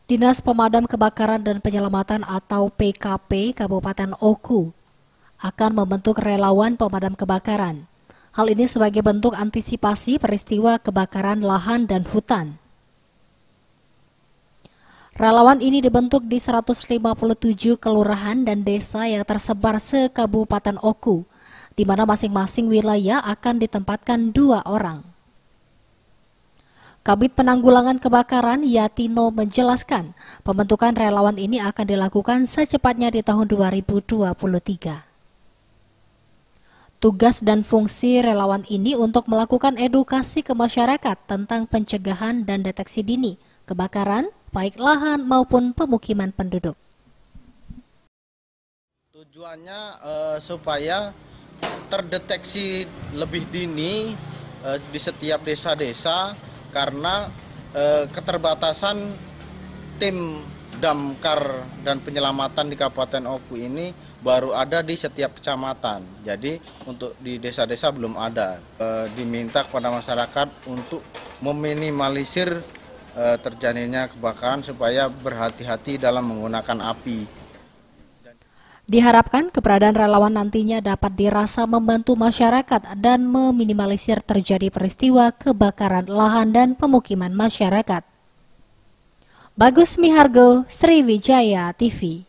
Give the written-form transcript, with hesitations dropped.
Dinas Pemadam Kebakaran dan Penyelamatan atau PKP Kabupaten Oku akan membentuk relawan pemadam kebakaran. Hal ini sebagai bentuk antisipasi peristiwa kebakaran lahan dan hutan. Relawan ini dibentuk di 157 kelurahan dan desa yang tersebar se-Kabupaten Oku, di mana masing-masing wilayah akan ditempatkan 2 orang. Kabid Penanggulangan Kebakaran Yatino menjelaskan, pembentukan relawan ini akan dilakukan secepatnya di tahun 2023. Tugas dan fungsi relawan ini untuk melakukan edukasi ke masyarakat tentang pencegahan dan deteksi dini kebakaran, baik lahan maupun pemukiman penduduk. Tujuannya supaya terdeteksi lebih dini di setiap desa-desa, karena keterbatasan tim damkar dan penyelamatan di Kabupaten Oku ini baru ada di setiap kecamatan. Jadi untuk di desa-desa belum ada. Diminta kepada masyarakat untuk meminimalisir terjadinya kebakaran supaya berhati-hati dalam menggunakan api. Diharapkan keberadaan relawan nantinya dapat dirasa membantu masyarakat dan meminimalisir terjadi peristiwa kebakaran lahan dan pemukiman masyarakat. Bagus Mihargo, Sriwijaya TV.